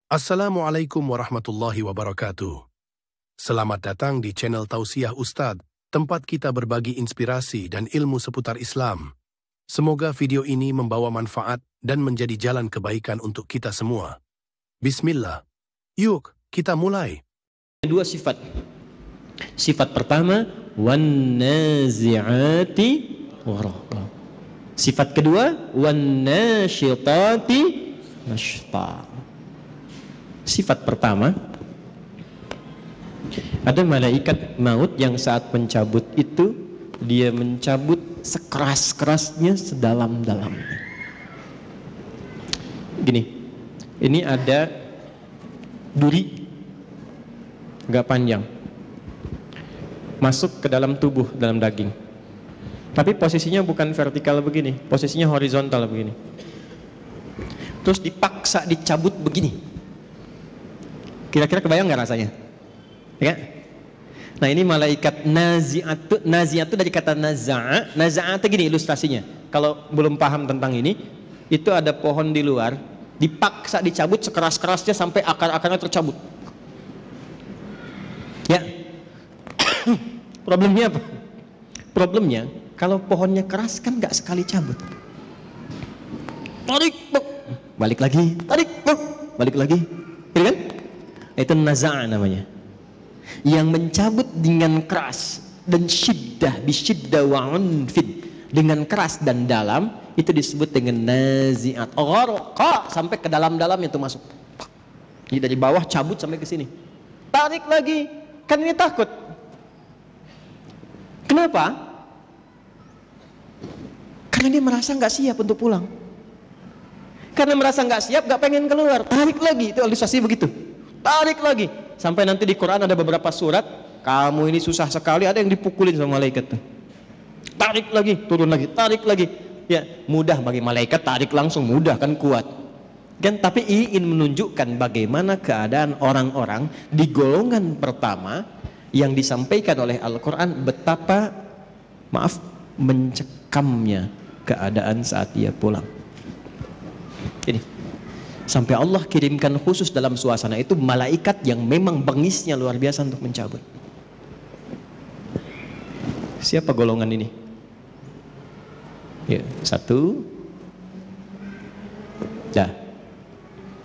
Assalamualaikum warahmatullahi wabarakatuh. Selamat datang di channel Tausiah Ustadz, tempat kita berbagi inspirasi dan ilmu seputar Islam. Semoga video ini membawa manfaat dan menjadi jalan kebaikan untuk kita semua. Bismillah. Yuk, kita mulai. Dua sifat. Sifat pertama, wan-nazi'ati gharqa. Sifat kedua, wan-nasyitati nashta. Sifat pertama, ada malaikat maut yang saat mencabut itu, dia mencabut sekeras-kerasnya, sedalam-dalamnya. Gini, ini ada duri agak panjang masuk ke dalam tubuh, dalam daging, tapi posisinya bukan vertikal begini, posisinya horizontal begini, terus dipaksa dicabut begini. Kira-kira kebayang nggak rasanya? Ya? Nah, ini malaikat nazi'atu. Nazi'atu dari kata naza'a. Naza'a itu gini ilustrasinya. Kalau belum paham tentang ini, itu ada pohon di luar, dipaksa dicabut sekeras-kerasnya sampai akar-akarnya tercabut. Ya. Problemnya apa? Problemnya kalau pohonnya keras kan nggak sekali cabut. Tarik, balik lagi. Tarik, balik lagi. Gitu kan? Itu naza'a namanya, yang mencabut dengan keras dan syiddah, bisyiddah wa unfid, dengan keras dan dalam, itu disebut dengan nazi'at gharqa, sampai ke dalam-dalam itu masuk. Jadi dari bawah cabut sampai ke sini, tarik lagi, kan ini takut. Kenapa? Karena dia merasa nggak siap untuk pulang. Karena merasa nggak siap, nggak pengen keluar, tarik lagi. Itu ilustrasi begitu. Tarik lagi, sampai nanti di Quran ada beberapa surat, kamu ini susah sekali, ada yang dipukulin sama malaikat tuh. Tarik lagi, turun lagi, tarik lagi. Ya, mudah bagi malaikat, tarik langsung mudah kan, kuat kan. Tapi ingin menunjukkan bagaimana keadaan orang-orang di golongan pertama yang disampaikan oleh Al-Quran, betapa mencekamnya keadaan saat dia pulang. Ini sampai Allah kirimkan khusus dalam suasana itu malaikat yang memang bengisnya luar biasa untuk mencabut. Siapa golongan ini? Ya, satu. Dah.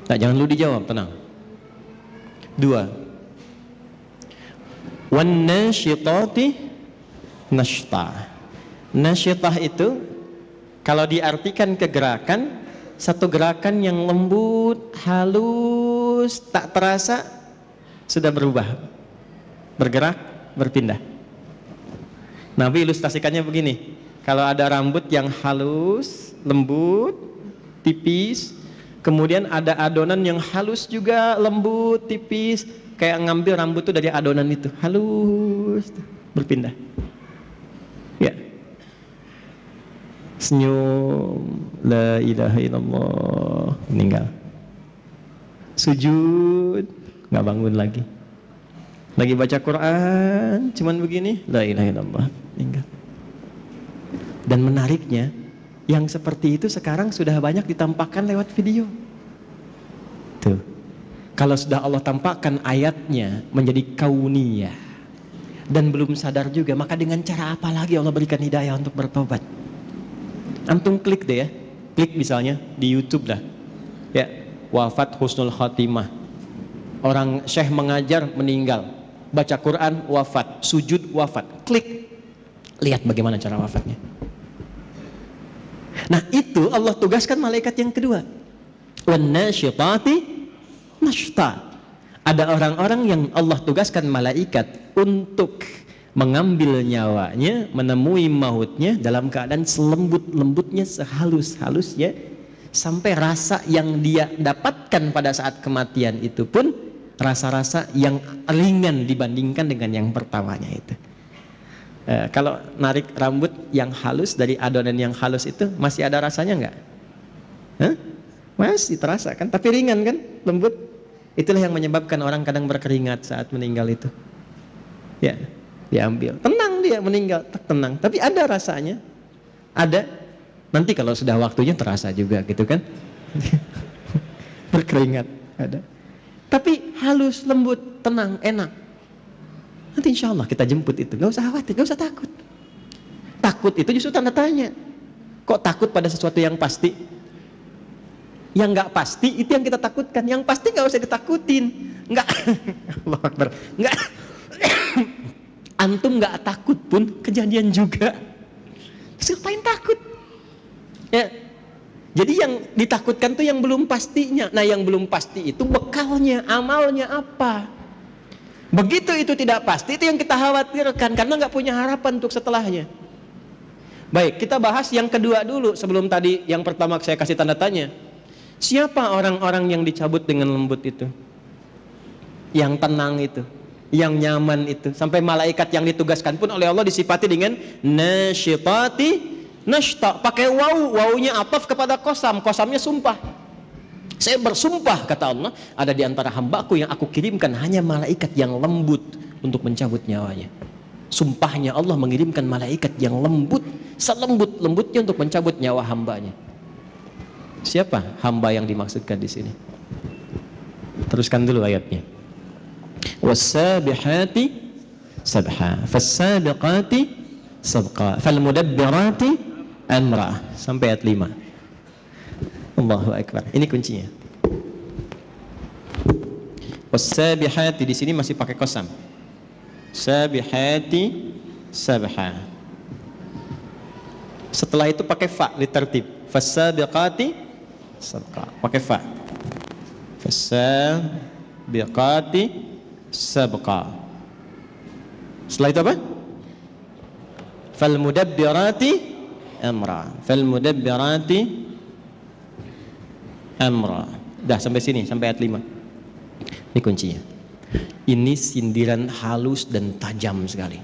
Nah, jangan lu dijawab, tenang. Dua. Wan nasyitati nashta. Nasyitah itu kalau diartikan ke gerakan, satu gerakan yang lembut, halus, tak terasa sudah berubah, bergerak, berpindah. Nabi ilustrasikannya begini, kalau ada rambut yang halus, lembut, tipis, kemudian ada adonan yang halus juga, lembut, tipis, kayak ngambil rambut itu dari adonan itu, halus, berpindah. Ya. Senyum, la ilaha illallah, meninggal. Sujud, nggak bangun lagi. Lagi baca Quran, cuman begini, la ilaha illallah, meninggal. Dan menariknya, yang seperti itu sekarang sudah banyak ditampakkan lewat video. Tuh, kalau sudah Allah tampakkan ayatnya menjadi kauniyah dan belum sadar juga, maka dengan cara apa lagi Allah berikan hidayah untuk bertobat? Antum klik deh ya, klik misalnya di YouTube dah, ya, wafat husnul khatimah, orang syekh mengajar meninggal, baca Quran wafat, sujud wafat, klik, lihat bagaimana cara wafatnya. Nah, itu Allah tugaskan malaikat yang kedua, wan nasyitati nashta. Ada orang-orang yang Allah tugaskan malaikat untuk mengambil nyawanya, menemui mautnya dalam keadaan selembut-lembutnya, sehalus-halusnya, sampai rasa yang dia dapatkan pada saat kematian itu pun rasa-rasa yang ringan dibandingkan dengan yang pertamanya itu. Kalau narik rambut yang halus dari adonan yang halus itu masih ada rasanya nggak? Masih terasa kan, tapi ringan kan, lembut. Itulah yang menyebabkan orang kadang berkeringat saat meninggal itu. Ya. Diambil, tenang dia meninggal, tenang, tapi ada rasanya, ada. Nanti kalau sudah waktunya terasa juga gitu kan. Berkeringat ada. Tapi halus, lembut, tenang, enak. Nanti insya Allah kita jemput itu. Gak usah khawatir, gak usah takut. Takut itu justru tanda tanya. Kok takut pada sesuatu yang pasti? Yang gak pasti itu yang kita takutkan. Yang pasti gak usah ditakutin. Nggak, Allah Akbar. Nggak, antum nggak takut pun kejadian juga. Terus ngapain takut? Ya, jadi yang ditakutkan tuh yang belum pastinya. Nah, yang belum pasti itu bekalnya, amalnya apa? Begitu itu tidak pasti, itu yang kita khawatirkan karena nggak punya harapan untuk setelahnya. Baik, kita bahas yang kedua dulu sebelum tadi yang pertama saya kasih tanda tanya. Siapa orang-orang yang dicabut dengan lembut itu? Yang tenang itu, yang nyaman itu, sampai malaikat yang ditugaskan pun oleh Allah disifati dengan nasyitati nashta, pakai waw, wawnya ataf kepada qasam, qasamnya sumpah. Saya bersumpah, kata Allah, ada di antara hambaku yang aku kirimkan hanya malaikat yang lembut untuk mencabut nyawanya. Sumpahnya Allah mengirimkan malaikat yang lembut, selembut-lembutnya untuk mencabut nyawa hambanya. Siapa hamba yang dimaksudkan di sini? Teruskan dulu ayatnya. Was-sabihati sabha, fas-sabiqati sabqa, fal-mudabbirati amra, sampai ayat 5. Allahu Akbar. Ini kuncinya. Was-sabihati di sini masih pakai qasam. Sabihati sabha. Setelah itu pakai fa litertib. Fas-sabiqati sabqa, pakai fa. Fas-sabiqati sabqa. Setelah itu apa? Fal mudabbirati amra, fal mudabbirati amra. Dah sampai sini, sampai ayat 5. Ini kuncinya. Ini sindiran halus dan tajam sekali.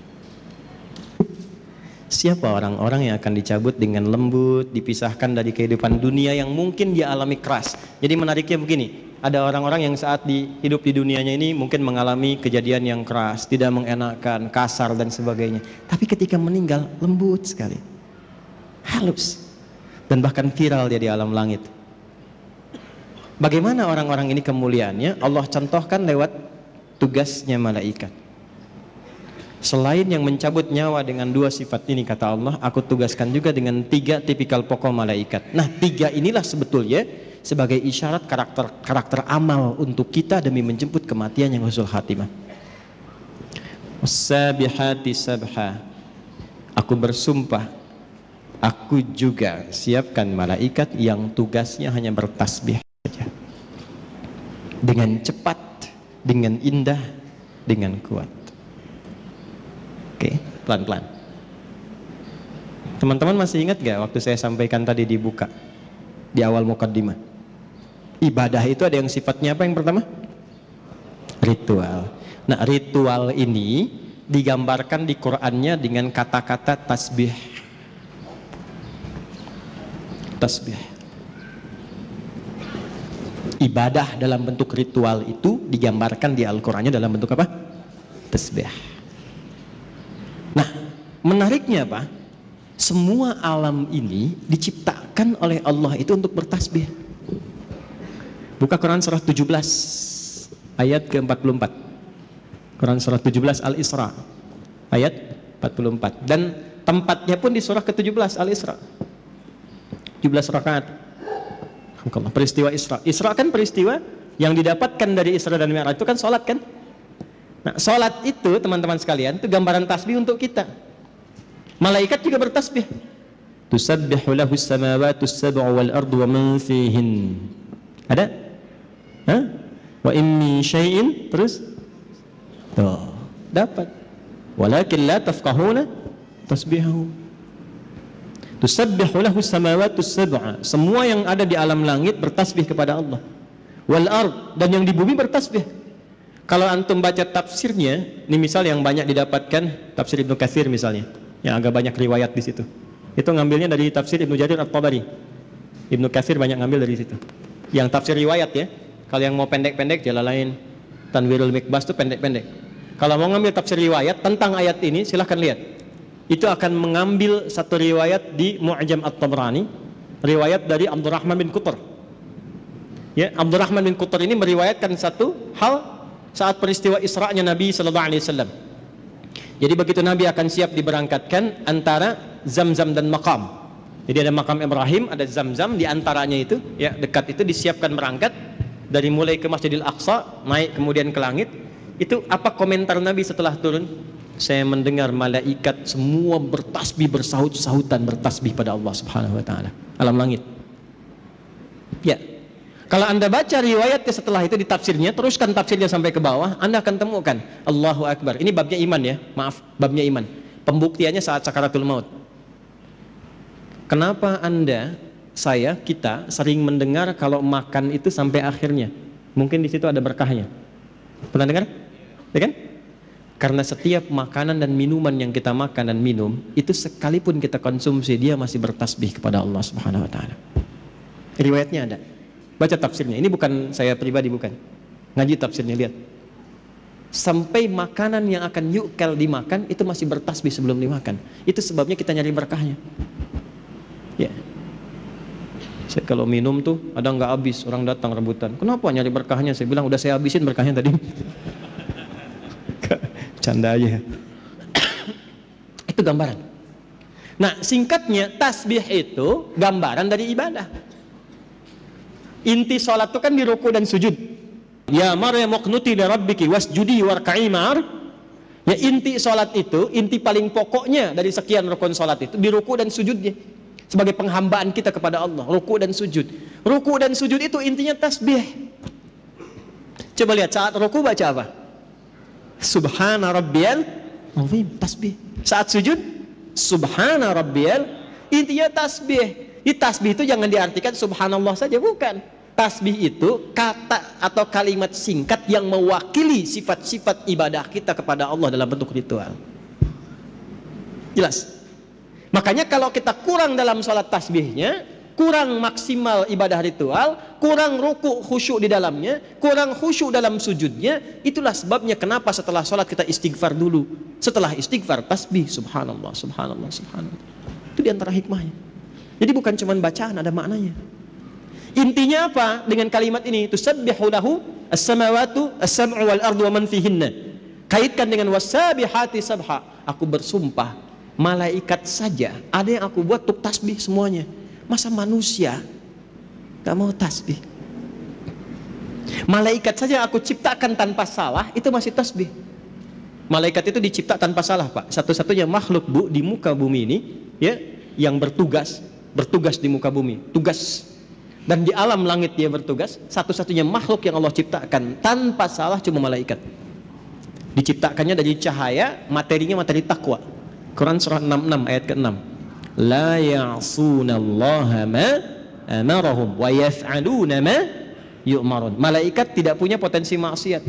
Siapa orang-orang yang akan dicabut dengan lembut, dipisahkan dari kehidupan dunia yang mungkin dia alami keras. Jadi menariknya begini, ada orang-orang yang saat hidup di dunianya ini mungkin mengalami kejadian yang keras, tidak mengenakan, kasar dan sebagainya. Tapi ketika meninggal lembut sekali, halus, dan bahkan viral dia di alam langit. Bagaimana orang-orang ini kemuliaannya? Allah contohkan lewat tugasnya malaikat. Selain yang mencabut nyawa dengan 2 sifat ini, kata Allah, aku tugaskan juga dengan 3 tipikal pokok malaikat. Nah, 3 inilah sebetulnya sebagai isyarat karakter amal untuk kita demi menjemput kematian yang husnul khatimah. As-sabihati sabha, aku bersumpah, aku juga siapkan malaikat yang tugasnya hanya bertasbih saja, dengan cepat, dengan indah, dengan kuat. Oke, pelan-pelan. Teman-teman masih ingat gak waktu saya sampaikan tadi dibuka di awal mukaddimah? Ibadah itu ada yang sifatnya apa yang pertama? Ritual. Nah, ritual ini digambarkan di Qur'annya dengan kata-kata tasbih. Tasbih. Ibadah dalam bentuk ritual itu digambarkan di Al-Qur'annya dalam bentuk apa? Tasbih. Nah, menariknya apa? Semua alam ini diciptakan oleh Allah itu untuk bertasbih. Buka Quran surah 17 ayat ke-44. Quran surah 17 Al-Isra ayat 44. Dan tempatnya pun di surah ke-17 Al-Isra. 17 rakaat. Peristiwa Isra. Isra kan peristiwa yang didapatkan dari Isra dan Mi'raj itu kan salat kan? Nah, salat itu teman-teman sekalian itu gambaran tasbih untuk kita. Malaikat juga bertasbih. Tusabbihu lahus samawati as-sab'u wal ardu wa man fihin. Ada? Hah? Wa in min syai'in, terus tuh, dapat. Walakin la tafqahuna tasbihahu. Tusabbihu lahus samawati as-sab'u. Semua yang ada di alam langit bertasbih kepada Allah. Wal ard, dan yang di bumi bertasbih. Kalau antum baca tafsirnya, ini misal yang banyak didapatkan tafsir Ibnu Katsir misalnya, yang agak banyak riwayat di situ. Itu ngambilnya dari tafsir Ibnu Jarir At-Tabari. Ibnu Katsir banyak ngambil dari situ. Yang tafsir riwayat ya. Kalau yang mau pendek-pendek, Jalalain, Tanwirul Mikbas itu pendek-pendek. Kalau mau ngambil tafsir riwayat tentang ayat ini, silahkan lihat. Itu akan mengambil satu riwayat di Mu'jam At-Tabrani, riwayat dari Abdurrahman bin Qutr. Ya, Abdurrahman bin Qutar ini meriwayatkan satu hal saat peristiwa Isra'nya Nabi sallallahu alaihi wasallam. Jadi begitu Nabi akan siap diberangkatkan antara Zamzam dan Maqam. Jadi ada Maqam Ibrahim, ada Zamzam, di antaranya itu ya dekat itu disiapkan berangkat dari mulai ke Masjidil Aqsa, naik kemudian ke langit. Itu apa komentar Nabi setelah turun? Saya mendengar malaikat semua bertasbih, bersahut-sahutan bertasbih pada Allah Subhanahu wa taala alam langit. Ya. Kalau Anda baca riwayatnya setelah itu di tafsirnya, teruskan tafsirnya sampai ke bawah, Anda akan temukan Allahu Akbar. Ini babnya iman ya, maaf, babnya iman. Pembuktiannya saat sakaratul maut. Kenapa Anda, saya, kita sering mendengar kalau makan itu sampai akhirnya? Mungkin di situ ada berkahnya. Pernah dengar? Ya kan? Karena setiap makanan dan minuman yang kita makan dan minum, itu sekalipun kita konsumsi, dia masih bertasbih kepada Allah Subhanahu wa taala. Riwayatnya ada. Baca tafsirnya. Ini bukan saya pribadi, bukan. Ngaji tafsirnya, lihat. Sampai makanan yang akan yukal dimakan itu masih bertasbih sebelum dimakan. Itu sebabnya kita nyari berkahnya. Ya. Saya kalau minum tuh ada nggak habis, orang datang rebutan. Kenapa nyari berkahnya? Saya bilang udah saya habisin berkahnya tadi. Canda aja. Itu gambaran. Nah, singkatnya tasbih itu gambaran dari ibadah. Inti sholat itu kan di ruku dan sujud. Ya Maryam uqnuti li rabbiki wasjudi warka'i ma'ar. Ya, inti sholat itu, inti paling pokoknya dari sekian rukun sholat itu di ruku dan sujudnya. Sebagai penghambaan kita kepada Allah, ruku dan sujud. Ruku dan sujud itu intinya tasbih. Coba lihat saat ruku baca apa? Subhana rabbiyal azim, tasbih. Saat sujud, subhana rabbiyal, intinya tasbih. Di tasbih itu jangan diartikan subhanallah saja, bukan. Tasbih itu kata atau kalimat singkat yang mewakili sifat-sifat ibadah kita kepada Allah dalam bentuk ritual. Jelas? Makanya kalau kita kurang dalam sholat tasbihnya, kurang maksimal ibadah ritual, kurang ruku khusyuk di dalamnya, kurang khusyuk dalam sujudnya, itulah sebabnya kenapa setelah sholat kita istighfar dulu. Setelah istighfar tasbih, subhanallah, subhanallah, subhanallah. Itu diantara hikmahnya. Jadi bukan cuma bacaan, ada maknanya. Intinya apa dengan kalimat ini? Tusabbihu lahu as-samawatu as-sab'u wal ardu wa man fihinna. Kaitkan dengan wasabihati sabha. Aku bersumpah, malaikat saja ada yang aku buat untuk tasbih semuanya. Masa manusia gak mau tasbih? Malaikat saja yang aku ciptakan tanpa salah, itu masih tasbih. Malaikat itu dicipta tanpa salah, Pak. Satu-satunya makhluk, Bu, di muka bumi ini ya, yang bertugas di muka bumi, tugas. Dan di alam langit dia bertugas. Satu-satunya makhluk yang Allah ciptakan tanpa salah cuma malaikat. Diciptakannya dari cahaya, materinya materi takwa. Quran surah 66 ayat ke-6. La ya'sunallaha ma amarahum wa yaf'aluna ma yu'marun. Malaikat tidak punya potensi maksiat.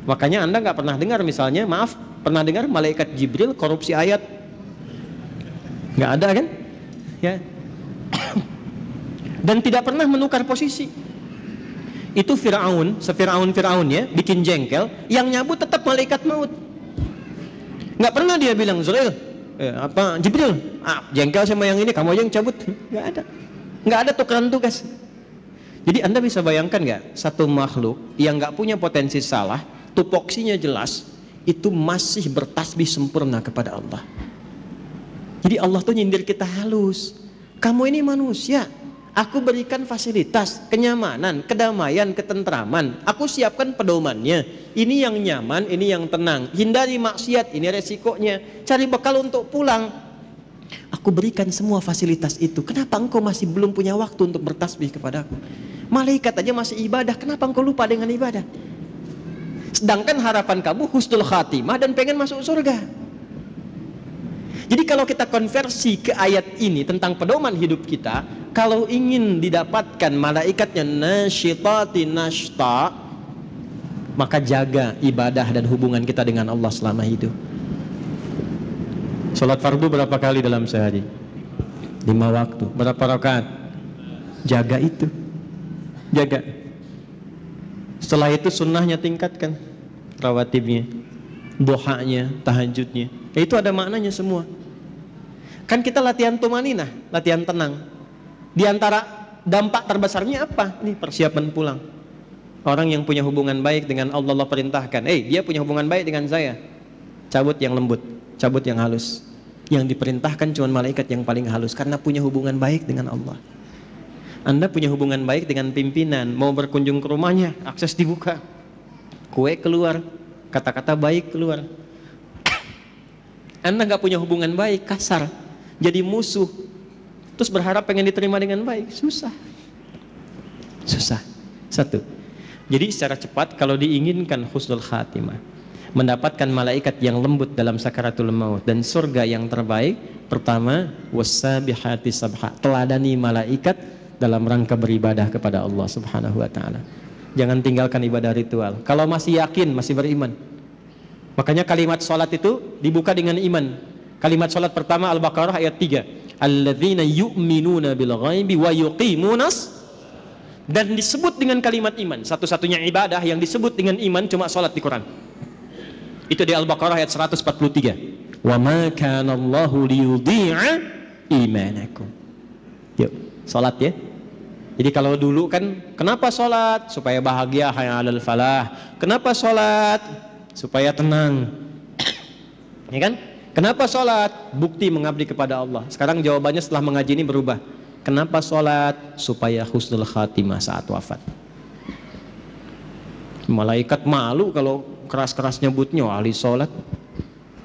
Makanya Anda nggak pernah dengar misalnya, maaf, pernah dengar malaikat Jibril korupsi ayat? Nggak ada kan? Ya. Dan tidak pernah menukar posisi. Itu Fir'aun, se-Fir'aun ya, bikin jengkel, yang nyabut tetap malaikat maut. Nggak pernah dia bilang, Jibril, jengkel sama yang ini, kamu aja yang cabut. Nggak ada tukeran tugas. Jadi Anda bisa bayangkan nggak, satu makhluk yang nggak punya potensi salah, tupoksinya jelas, itu masih bertasbih sempurna kepada Allah. Jadi Allah tuh nyindir kita halus. Kamu ini manusia, aku berikan fasilitas, kenyamanan, kedamaian, ketentraman. Aku siapkan pedomannya. Ini yang nyaman, ini yang tenang. Hindari maksiat, ini resikonya. Cari bekal untuk pulang. Aku berikan semua fasilitas itu. Kenapa engkau masih belum punya waktu untuk bertasbih kepadaku? Malaikat aja masih ibadah, kenapa engkau lupa dengan ibadah? Sedangkan harapan kamu husnul khatimah dan pengen masuk surga. Jadi kalau kita konversi ke ayat ini tentang pedoman hidup kita, kalau ingin didapatkan malaikatnya nasyitati nashta, maka jaga ibadah dan hubungan kita dengan Allah selama hidup. Salat fardu berapa kali dalam sehari? 5 waktu. Berapa rakaat? Jaga itu. Jaga. Setelah itu sunnahnya tingkatkan, rawatibnya, duhanya, tahajudnya. Itu ada maknanya semua. Kan kita latihan tumaninah, latihan tenang. Di antara dampak terbesarnya apa? Ini persiapan pulang. Orang yang punya hubungan baik dengan Allah, Allah perintahkan, dia punya hubungan baik dengan saya, cabut yang lembut, cabut yang halus. Yang diperintahkan cuma malaikat yang paling halus, karena punya hubungan baik dengan Allah. Anda punya hubungan baik dengan pimpinan, mau berkunjung ke rumahnya, akses dibuka, kue keluar, kata-kata baik keluar. Anda gak punya hubungan baik, kasar, jadi musuh, terus berharap pengen diterima dengan baik, susah. Satu. Jadi secara cepat, kalau diinginkan husnul khatimah, mendapatkan malaikat yang lembut dalam sakaratul maut dan surga yang terbaik, pertama, wassabihati sabha, teladani malaikat dalam rangka beribadah kepada Allah Subhanahu wa ta'ala. Jangan tinggalkan ibadah ritual. Kalau masih yakin, masih beriman. Makanya kalimat sholat itu dibuka dengan iman. Kalimat sholat pertama Al-Baqarah ayat 3. Alladzina yu'minuna bil ghaibi wa yuqimunas, dan disebut dengan kalimat iman. Satu-satunya ibadah yang disebut dengan iman cuma sholat di Quran. Itu di Al-Baqarah ayat 143. Wa ma kana Allahu liyudhi'a imanakum. Yuk, sholat ya. Jadi kalau dulu kan, kenapa sholat? Supaya bahagia, hayya 'alal falah. Kenapa sholat? Supaya tenang. Ya kan? Kenapa sholat? Bukti mengabdi kepada Allah. Sekarang jawabannya setelah mengaji ini berubah. Kenapa sholat? Supaya husnul khatimah saat wafat. Malaikat malu kalau keras-keras nyebutnya ahli sholat,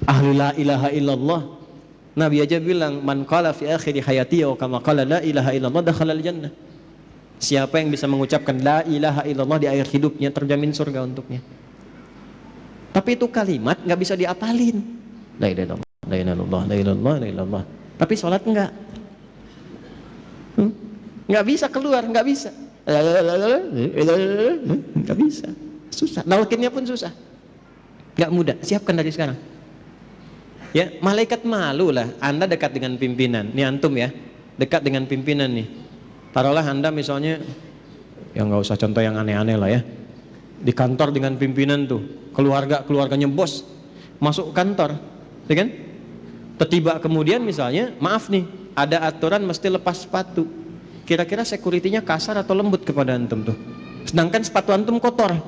ahli la ilaha illallah. Nabi aja bilang, man qala fi akhiri hayati wa kama qala la ilaha illallah dakhalal jannah. Siapa yang bisa mengucapkan la ilaha illallah di akhir hidupnya, terjamin surga untuknya. Tapi itu kalimat nggak bisa diapalin. La ilaha illallah, la ilaha illallah, la ilaha illallah, la ilaha illallah. Tapi sholat enggak. Nggak bisa keluar, nggak bisa, nggak bisa, susah. Nalkinnya pun susah, nggak mudah. Siapkan dari sekarang. Ya, malaikat malu lah. Anda dekat dengan pimpinan. Nih antum ya, dekat dengan pimpinan nih. Taruhlah Anda misalnya, ya nggak usah contoh yang aneh-aneh lah ya. Di kantor dengan pimpinan tuh, keluarganya bos, masuk kantor, ya kan? Tiba kemudian misalnya, maaf nih, ada aturan mesti lepas sepatu. Kira-kira security-nya kasar atau lembut kepada antum tuh? Sedangkan sepatu antum kotor,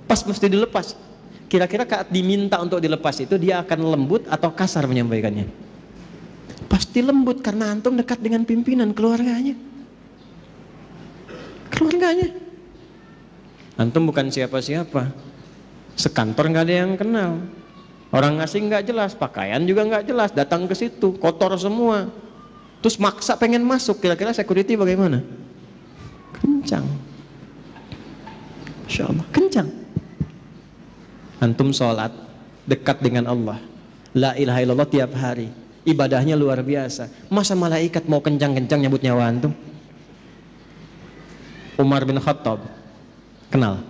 pas mesti dilepas. Kira-kira saat diminta untuk dilepas itu dia akan lembut atau kasar menyampaikannya? Pasti lembut, karena antum dekat dengan pimpinan, keluarganya. Antum bukan siapa-siapa, sekantor nggak ada yang kenal, orang asing nggak jelas, pakaian juga nggak jelas, datang ke situ kotor semua, terus maksa pengen masuk. Kira-kira security bagaimana? Kencang, Insya Allah kencang. Antum sholat dekat dengan Allah, la ilaha illallah tiap hari, ibadahnya luar biasa. Masa malaikat mau kencang-kencang nyebut nyawa antum? Umar bin Khattab, kenal?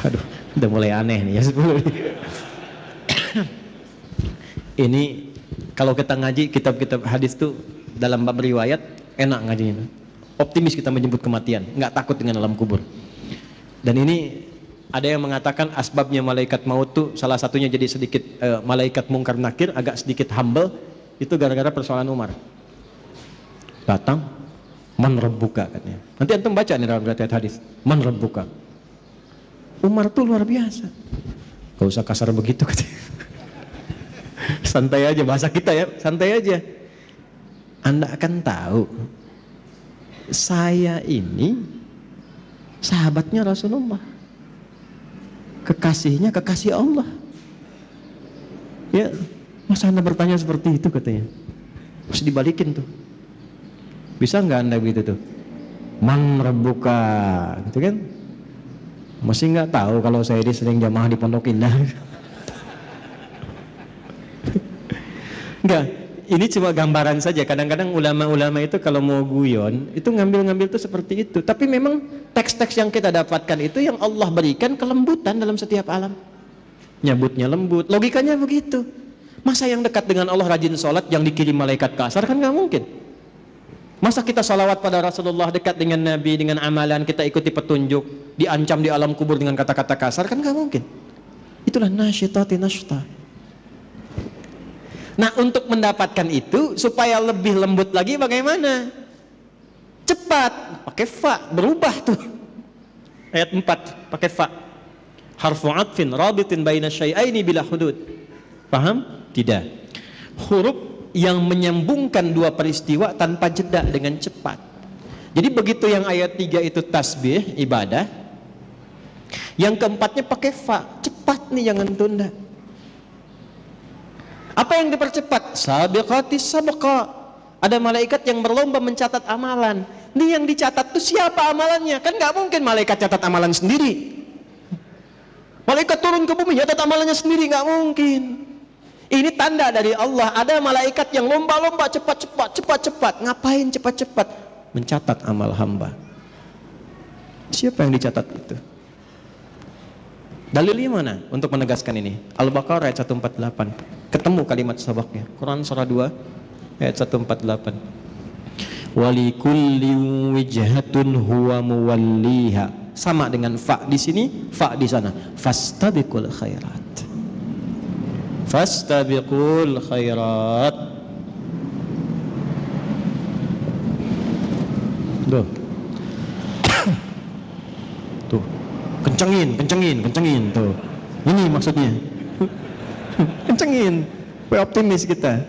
Aduh, udah mulai aneh nih ya. Ini kalau kita ngaji kitab-kitab hadis tuh dalam bab riwayat enak ngajinya. Optimis kita menyebut kematian, nggak takut dengan alam kubur. Dan ini ada yang mengatakan asbabnya malaikat maut tuh salah satunya jadi sedikit malaikat mungkar nakir agak sedikit humble, itu gara-gara persoalan Umar. Datang, man rabbuka katanya. Nanti antum baca nih dalam riwayat hadis, man rabbuka. Umar tuh luar biasa. Gak usah kasar begitu katanya. Santai aja, bahasa kita ya, santai aja. Anda akan tahu, saya ini sahabatnya Rasulullah, kekasihnya kekasih Allah. Ya, masa Anda bertanya seperti itu katanya? Harus dibalikin tuh. Bisa nggak Anda begitu tuh? Man rabbuka, gitu kan? Masih nggak tahu kalau saya ini sering jamaah di Pondok Indah. Enggak, ini cuma gambaran saja. Kadang-kadang ulama-ulama itu kalau mau guyon itu ngambil-ngambil tuh seperti itu. Tapi memang teks-teks yang kita dapatkan itu yang Allah berikan kelembutan dalam setiap alam. Nyebutnya lembut, logikanya begitu. Masa yang dekat dengan Allah rajin sholat yang dikirim malaikat kasar, kan nggak mungkin. Masa kita salawat pada Rasulullah, dekat dengan Nabi, dengan amalan kita ikuti petunjuk, diancam di alam kubur dengan kata-kata kasar, kan nggak mungkin. Itulah nasyitati nasyta. Nah, untuk mendapatkan itu supaya lebih lembut lagi bagaimana? Cepat, pakai fa, berubah tuh. Ayat 4 pakai fa. Harfu atfin rabitin baina syai'aini bila hudud. Paham? Tidak. Huruf yang menyambungkan dua peristiwa tanpa jeda dengan cepat. Jadi begitu yang ayat 3 itu tasbih, ibadah. Yang keempatnya pakai fa. Cepat nih, jangan tunda. Apa yang dipercepat? Sabiqatis sabqa. Ada malaikat yang berlomba mencatat amalan. Ini yang dicatat tuh siapa amalannya? Kan nggak mungkin malaikat catat amalan sendiri. Malaikat turun ke bumi catat amalannya sendiri, nggak mungkin. Ini tanda dari Allah. Ada malaikat yang lomba-lomba cepat-cepat. Ngapain cepat-cepat? Mencatat amal hamba. Siapa yang dicatat itu? Dalilnya mana untuk menegaskan ini? Al-Baqarah ayat 148. Ketemu kalimat sabaknya. Quran surah 2 ayat 148. Walikulli wijhatun huwa muwalliha. Sama dengan fa di sini, fa di sana. Fastabiqul khairat. Fastabiqul khairat. Tuh. Tuh. Kencengin tuh. Ini maksudnya. Kencengin. Supaya optimis kita.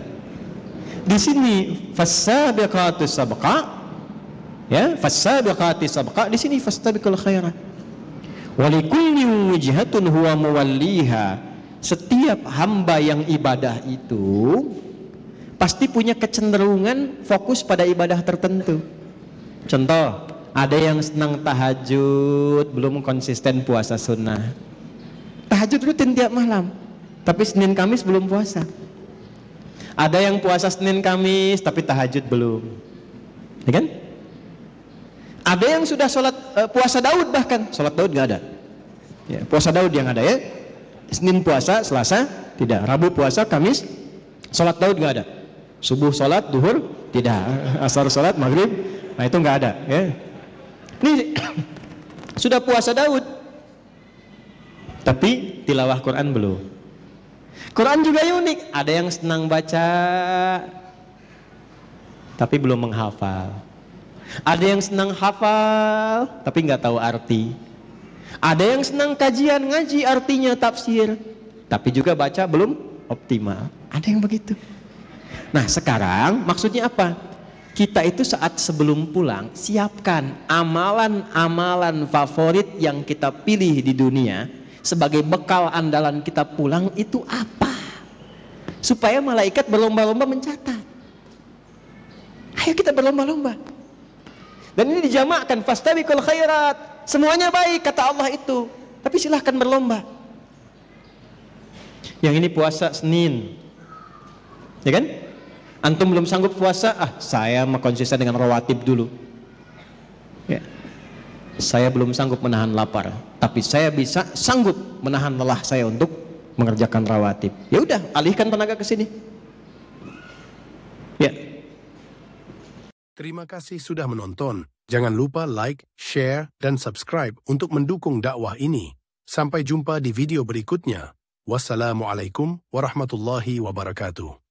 Di sini fasabiqatus sabqa. Ya, fasabiqatis sabqa, di sini fastabiqul khairat. Walikulli wijhatun huwa muwalliha. Setiap hamba yang ibadah itu pasti punya kecenderungan fokus pada ibadah tertentu. Contoh, ada yang senang tahajud, belum konsisten puasa sunnah. Tahajud rutin tiap malam, tapi Senin Kamis belum puasa. Ada yang puasa Senin Kamis tapi tahajud belum. Ya kan? Ada yang sudah sholat puasa Daud, bahkan sholat Daud nggak ada. Ya, puasa Daud yang ada ya. Senin puasa, Selasa tidak, Rabu puasa, Kamis sholat Daud nggak ada. Subuh sholat, duhur tidak, asar sholat, maghrib, nah itu nggak ada. Ya. Ini sudah puasa Daud, tapi tilawah Quran belum. Quran juga unik. Ada yang senang baca, tapi belum menghafal. Ada yang senang hafal tapi nggak tahu arti. Ada yang senang kajian, ngaji artinya, tafsir, tapi juga baca belum optimal. Ada yang begitu. Nah sekarang maksudnya apa? Kita itu saat sebelum pulang siapkan amalan-amalan favorit yang kita pilih di dunia sebagai bekal andalan kita pulang itu apa? Supaya malaikat berlomba-lomba mencatat. Ayo kita berlomba-lomba. Dan ini dijamakkan fastabiqul khairat. Semuanya baik kata Allah itu. Tapi silahkan berlomba. Yang ini puasa Senin, ya kan? Antum belum sanggup puasa, saya mau konsisten dengan rawatib dulu. Ya. Saya belum sanggup menahan lapar, tapi saya bisa sanggup menahan lelah saya untuk mengerjakan rawatib. Ya udah, alihkan tenaga ke sini. Ya. Terima kasih sudah menonton. Jangan lupa like, share, dan subscribe untuk mendukung dakwah ini. Sampai jumpa di video berikutnya. Wassalamualaikum warahmatullahi wabarakatuh.